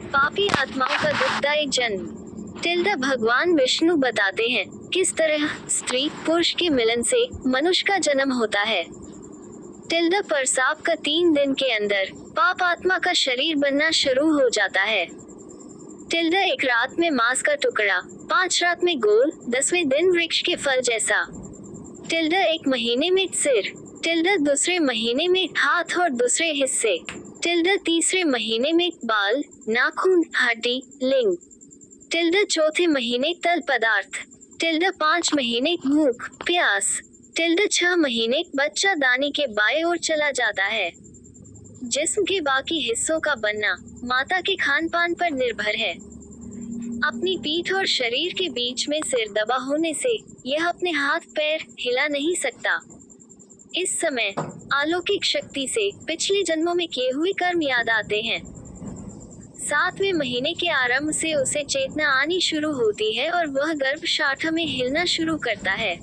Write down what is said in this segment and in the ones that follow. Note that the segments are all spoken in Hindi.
पापी आत्माओं का दुखदायी जन्म। टिल्डा भगवान विष्णु बताते हैं किस तरह स्त्री पुरुष के मिलन से मनुष्य का जन्म होता है। टिल्डा प्रसाव का 3 दिन के अंदर पाप आत्मा का शरीर बनना शुरू हो जाता है। टिल्डा एक रात में मांस का टुकड़ा, 5 रात में गोल, 10वें दिन वृक्ष के फल जैसा। टिल्डा 1 महीने में सिर, टिल्डा दूसरे महीने में हाथ और दूसरे हिस्से, टिल्डा तीसरे महीने में बाल, नाखून, हड्डी, लिंग, टिल्डा चौथे महीने तल पदार्थ, टिल्डा 5 महीने भूख प्यास, टिल्डा 6 महीने बच्चा दानी के बाएं ओर चला जाता है। जिस्म के बाकी हिस्सों का बनना माता के खान पान पर निर्भर है। अपनी पीठ और शरीर के बीच में सिर दबा होने से यह अपने हाथ पैर हिला नहीं सकता। इस समय अलौकिक शक्ति से पिछले जन्मों में किए हुए कर्म याद आते हैं। 7वें महीने के आरंभ से उसे चेतना आनी शुरू होती है और वह गर्भ शाखा में हिलना शुरू करता है।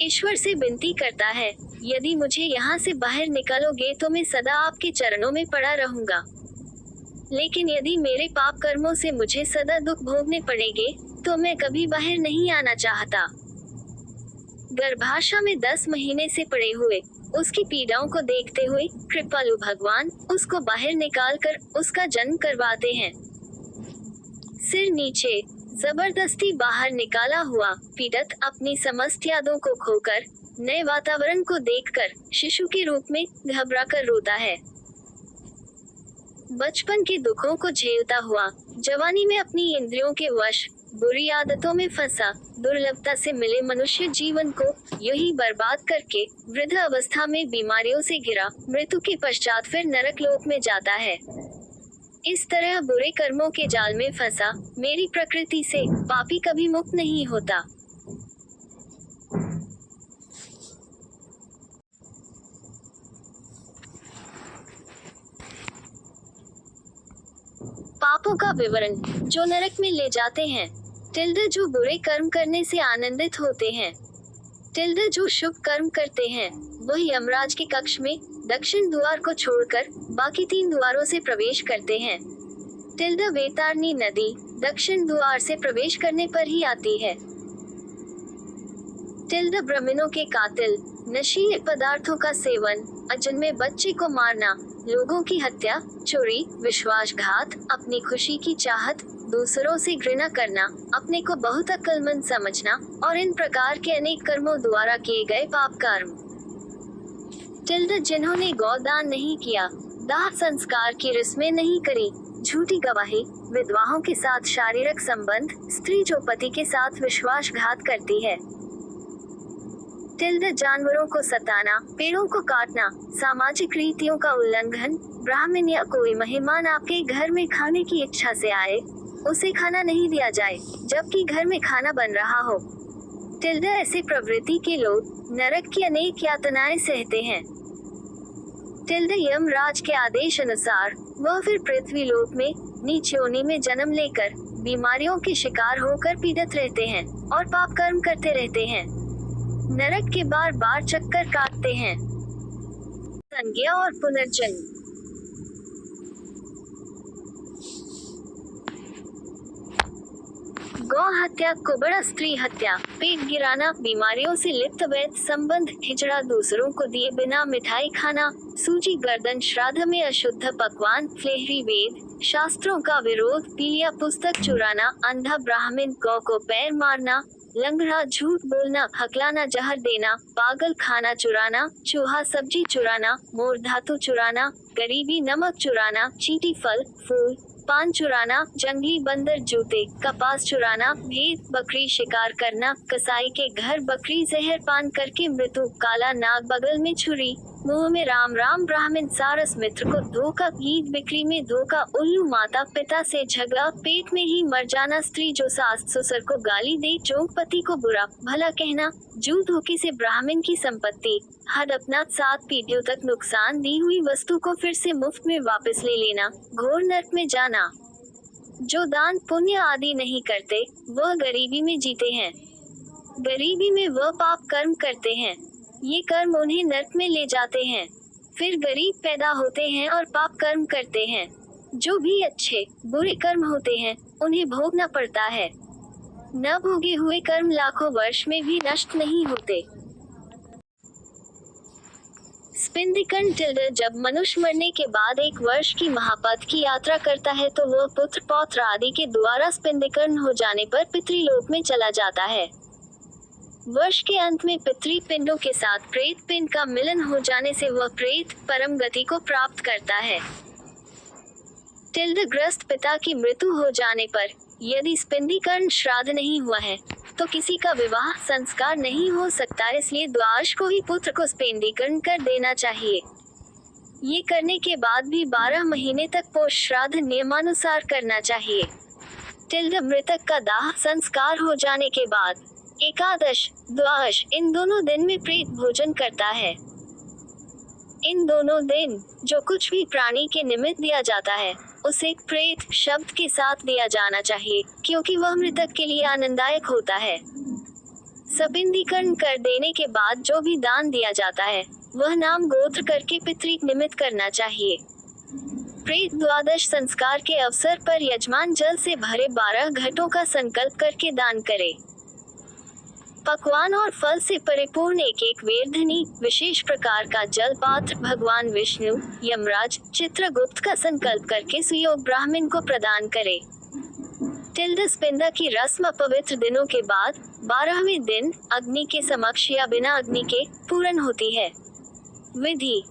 ईश्वर से विनती करता है, यदि मुझे यहाँ से बाहर निकालोगे तो मैं सदा आपके चरणों में पड़ा रहूंगा। लेकिन यदि मेरे पाप कर्मों से मुझे सदा दुख भोगने पड़ेंगे तो मैं कभी बाहर नहीं आना चाहता। गर्भाशय में 10 महीने से पड़े हुए उसकी पीड़ाओं को देखते हुए कृपालु भगवान उसको बाहर निकालकर उसका जन्म करवाते हैं। सिर नीचे जबरदस्ती बाहर निकाला हुआ पीड़ित अपनी समस्त यादों को खोकर नए वातावरण को देखकर शिशु के रूप में घबराकर रोता है। बचपन के दुखों को झेलता हुआ जवानी में अपनी इंद्रियों के वश बुरी आदतों में फंसा दुर्लभता से मिले मनुष्य जीवन को यही बर्बाद करके वृद्ध अवस्था में बीमारियों से घिरा मृत्यु के पश्चात फिर नरक लोक में जाता है। इस तरह बुरे कर्मों के जाल में फंसा मेरी प्रकृति से पापी कभी मुक्त नहीं होता। पापों का विवरण जो नरक में ले जाते हैं। टिल्डा जो बुरे कर्म करने से आनंदित होते हैं। टिल्डा जो शुभ कर्म करते हैं वह यमराज के कक्ष में दक्षिण द्वार को छोड़कर बाकी 3 द्वारों से प्रवेश करते हैं। टिल्डा वैतरणी नदी दक्षिण द्वार से प्रवेश करने पर ही आती है। टिल्डा ब्राह्मणों के कातिल, नशीले पदार्थों का सेवन, अजन्मे बच्चे को मारना, लोगों की हत्या, चोरी, विश्वासघात, अपनी खुशी की चाहत, दूसरों से घृणा करना, अपने को बहुत अक्लमंद समझना और इन प्रकार के अनेक कर्मों द्वारा किए गए पाप कर्म। टिल्डा जिन्होंने गौदान नहीं किया, दाह संस्कार की रस्में नहीं करी, झूठी गवाही, विधवाओं के साथ शारीरिक संबंध, स्त्री जो पति के साथ विश्वासघात करती है। टिल्डा जानवरों को सताना, पेड़ों को काटना, सामाजिक रीतियों का उल्लंघन, ब्राह्मण या कोई मेहमान आपके घर में खाने की इच्छा से आए, उसे खाना नहीं दिया जाए जबकि घर में खाना बन रहा हो। टिल्डा ऐसे प्रवृत्ति के लोग नरक की अनेक यातनाएं सहते हैं। टिल्डा यमराज के आदेश अनुसार वह फिर पृथ्वी लोक में नीच योनि में जन्म लेकर बीमारियों के शिकार होकर पीड़ित रहते हैं और पाप कर्म करते रहते हैं। नरक के बार बार चक्कर काटते हैं। संज्ञा और पुनर्जन्म। गौ हत्या, कुबड़ा स्त्री हत्या, पेट गिराना, बीमारियों से लिप्त वैध संबंध, हिजड़ा, दूसरों को दिए बिना मिठाई खाना, सूजी गर्दन, श्राद्ध में अशुद्ध पकवान, फ्लेहरी वेद शास्त्रों का विरोध, पीलिया पुस्तक चुराना, अंधा ब्राह्मण, गौ को पैर मारना, लंगड़ा, झूठ बोलना, हकलाना, जहर देना, पागल खाना चुराना, चूहा सब्जी चुराना, मोर धातु चुराना, गरीबी, नमक चुराना, चींटी, फल फूल पान चुराना, जंगली बंदर, जूते, कपास चुराना, भेद, बकरी शिकार करना, कसाई के घर बकरी जहर पान करके मृत्यु, काला नाग बगल में छुरी, मुंह में राम राम, ब्राह्मण सारस, मित्र को धोखा, ईद बिक्री में धोखा, उल्लू, माता पिता से झगड़ा, पेट में ही मर जाना, स्त्री जो सास ससुर को गाली दे, चौक पति को बुरा भला कहना, जू धोखे से ब्राह्मण की संपत्ति, हद अपना 7 पीढ़ियों तक नुकसान दी हुई वस्तु को फिर से मुफ्त में वापस ले लेना, घोर नरक में जाना। जो दान पुण्य आदि नहीं करते वह गरीबी में जीते हैं। गरीबी में वह पाप कर्म करते हैं। ये कर्म उन्हें नरक में ले जाते हैं। फिर गरीब पैदा होते हैं और पाप कर्म करते हैं। जो भी अच्छे बुरे कर्म होते हैं उन्हें भोगना पड़ता है। न भोगे हुए कर्म लाखों वर्ष में भी नष्ट नहीं होते। स्पिंदिकर्ण टिल्डर जब मनुष्य मरने के बाद 1 वर्ष की महापथ की यात्रा करता है तो वह पुत्र पौत्र आदि के द्वारा स्पिंदिकर्ण हो जाने पर पितृलोक में चला जाता है। वर्ष के अंत में पितृ पिंडों के साथ प्रेत पिंड का मिलन हो जाने से वह प्रेत परम गति को प्राप्त करता है। टिल्डर ग्रस्त पिता की मृत्यु हो जाने पर यदि स्पिंदीकरण श्राद्ध नहीं हुआ है तो किसी का विवाह संस्कार नहीं हो सकता, इसलिए द्वादश को ही पुत्र को स्पिंदीकरण कर देना चाहिए। ये करने के बाद भी 12 महीने तक पोष श्राद्ध नियमानुसार करना चाहिए। टिल्डर मृतक का दाह संस्कार हो जाने के बाद एकादश द्वादश इन दोनों दिन में प्रेत भोजन करता है। इन दोनों दिन जो कुछ भी प्राणी के निमित्त दिया जाता है उसे प्रेत शब्द के साथ दिया जाना चाहिए, क्योंकि वह मृतक के लिए आनंददायक होता है। स्पिंदीकरण कर देने के बाद जो भी दान दिया जाता है वह नाम गोत्र करके पितृ निमित्त करना चाहिए। प्रेत द्वादश संस्कार के अवसर पर यजमान जल से भरे 12 घटों का संकल्प करके दान करे। पकवान और फल से परिपूर्ण एक वेदधनी विशेष प्रकार का जल पात्र भगवान विष्णु, यमराज, चित्रगुप्त का संकल्प करके सुयोग ब्राह्मण को प्रदान करे। टिल्डर स्पिंदा की रस्म अपवित्र दिनों के बाद 12वें दिन अग्नि के समक्ष या बिना अग्नि के पूर्ण होती है। विधि: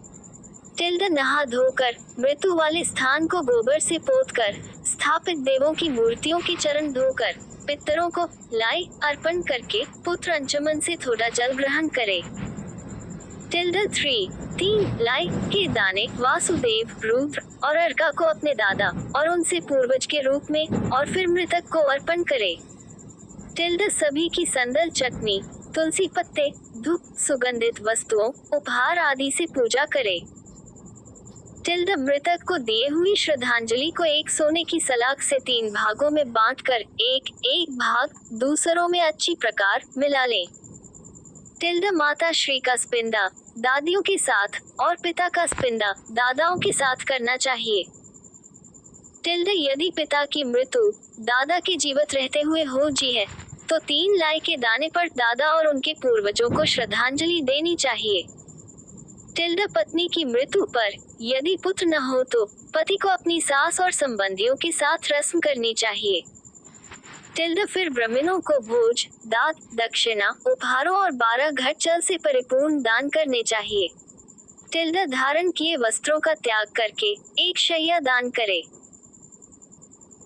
टिल्डर नहा धोकर मृत्यु वाले स्थान को गोबर से पोतकर स्थापित देवों की मूर्तियों के चरण धोकर पितरों को लाई अर्पण करके पुत्र अंचमन से थोड़ा जल ग्रहण करे। टिल्डर 3 लाई के दाने वासुदेव, रुद्र और अर्का को अपने दादा और उनसे पूर्वज के रूप में और फिर मृतक को अर्पण करे। टिल्डर सभी की संदल चटनी, तुलसी पत्ते, धूप, सुगंधित वस्तुओं, उपहार आदि से पूजा करे। टिल्डर मृतक को दिए हुई श्रद्धांजलि को एक सोने की सलाख से 3 भागों में बांटकर एक भाग दूसरों में अच्छी प्रकार मिला ले। टिल्डर माता श्री का स्पिंदा दादियों के साथ और पिता का स्पिंदा दादाओं के साथ करना चाहिए। टिल्डर यदि पिता की मृत्यु दादा के जीवित रहते हुए हो जी है तो 3 लाई के दाने पर दादा और उनके पूर्वजों को श्रद्धांजलि देनी चाहिए। टिल्डर पत्नी की मृत्यु पर यदि पुत्र न हो तो पति को अपनी सास और संबंधियों के साथ रस्म करनी चाहिए। टिल्डर फिर ब्राह्मणों को भोज, दात, दक्षिणा, उपहारों और 12 घट जल से परिपूर्ण दान करने चाहिए। टिल्डर धारण किए वस्त्रों का त्याग करके एक शैया दान करे।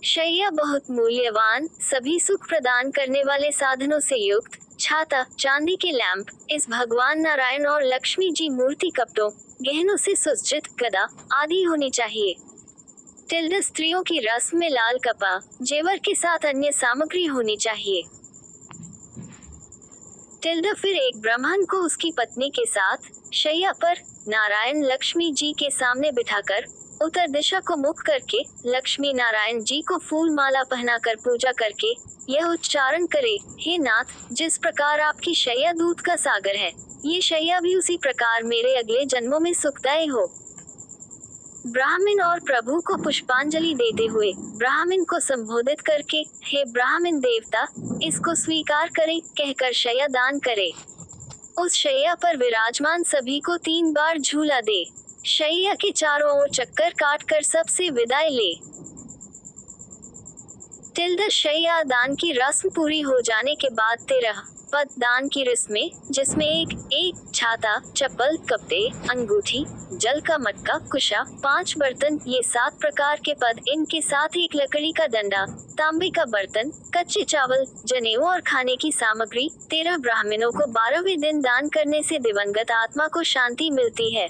शैया बहुत मूल्यवान, सभी सुख प्रदान करने वाले साधनों से युक्त, छाता, चांदी के लैंप, इस भगवान नारायण और लक्ष्मी जी मूर्ति कपड़ों, गहनों से सुसज्जित गदा आदि होनी चाहिए। टिल्डर स्त्रियों की रस्म में लाल कपा, जेवर के साथ अन्य सामग्री होनी चाहिए। टिल्डर फिर एक ब्राह्मण को उसकी पत्नी के साथ शैया पर नारायण लक्ष्मी जी के सामने बिठाकर उत्तर दिशा को मुख करके लक्ष्मी नारायण जी को फूल माला पहनाकर पूजा करके यह उच्चारण करे, हे नाथ, जिस प्रकार आपकी शैया दूध का सागर है, ये शैया भी उसी प्रकार मेरे अगले जन्मों में सुखदायी हो। ब्राह्मण और प्रभु को पुष्पांजलि देते हुए ब्राह्मण को संबोधित करके, हे ब्राह्मण देवता, इसको स्वीकार करें कहकर शैया दान करे। उस शैया पर विराजमान सभी को 3 बार झूला दे। शैया के चारों ओर चक्कर काटकर सबसे विदाई ले। टिल्डर शैया दान की रस्म पूरी हो जाने के बाद 13 पद दान की रस्में, जिसमें एक छाता, चप्पल, कपड़े, अंगूठी, जल का मटका, कुशा, 5 बर्तन, ये 7 प्रकार के पद, इनके साथ एक लकड़ी का डंडा, तांबे का बर्तन, कच्चे चावल, जनेऊ और खाने की सामग्री 13 ब्राह्मणों को 12वें दिन दान करने से दिवंगत आत्मा को शांति मिलती है।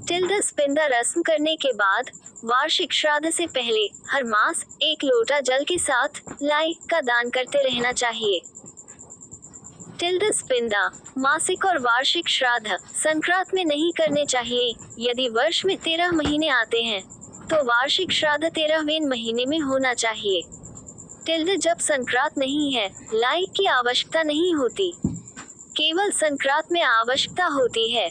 टिल्डर स्पिंदा रस्म करने के बाद वार्षिक श्राद्ध से पहले हर मास 1 लोटा जल के साथ लाई का दान करते रहना चाहिए। टिल्डर स्पिंदा मासिक और वार्षिक श्राद्ध संक्रांत में नहीं करने चाहिए। यदि वर्ष में 13 महीने आते हैं तो वार्षिक श्राद्ध 13वें महीने में होना चाहिए। टिल्डर जब संक्रांत नहीं है, लाई की आवश्यकता नहीं होती, केवल संक्रांत में आवश्यकता होती है।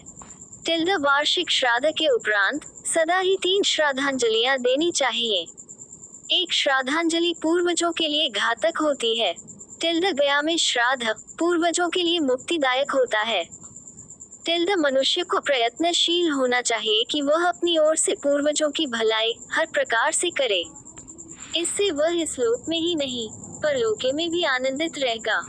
टिल्डर वार्षिक श्राद्ध के उपरांत सदा ही 3 श्रद्धांजलियां देनी चाहिए। एक श्रद्धांजलि पूर्वजों के लिए घातक होती है। गया में श्राद्ध पूर्वजों के लिए मुक्तिदायक होता है। मनुष्य को प्रयत्नशील होना चाहिए कि वह अपनी ओर से पूर्वजों की भलाई हर प्रकार से करे। इससे वह इस लोक में ही नहीं, परलोक में भी आनंदित रहेगा।